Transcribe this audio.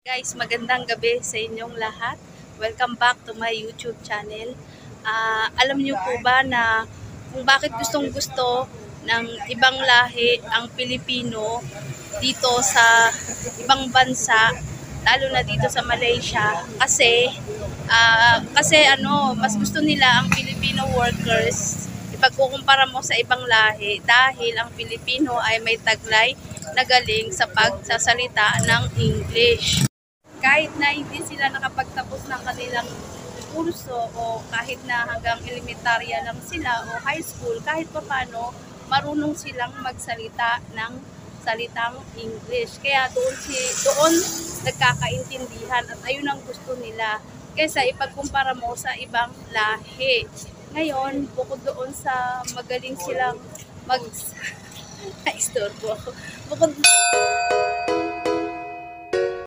Guys, magandang gabi sa inyong lahat. Welcome back to my YouTube channel. Alam niyo po ba na kung bakit gustong-gusto ng ibang lahi ang Pilipino dito sa ibang bansa, lalo na dito sa Malaysia? Kasi mas gusto nila ang Filipino workers ipagkukumpara mo sa ibang lahi dahil ang Pilipino ay may taglay na galing sa pagsasalita ng English. Kahit na hindi sila nakapagtapos ng kanilang kurso o kahit na hanggang elementarya lang sila o high school, kahit pa paano, marunong silang magsalita ng salitang English. Kaya doon nagkakaintindihan at ayun ang gusto nila kaysa ipagkumpara mo sa ibang lahi. Ngayon, bukod doon sa magaling silang mag... Naistorbo ako.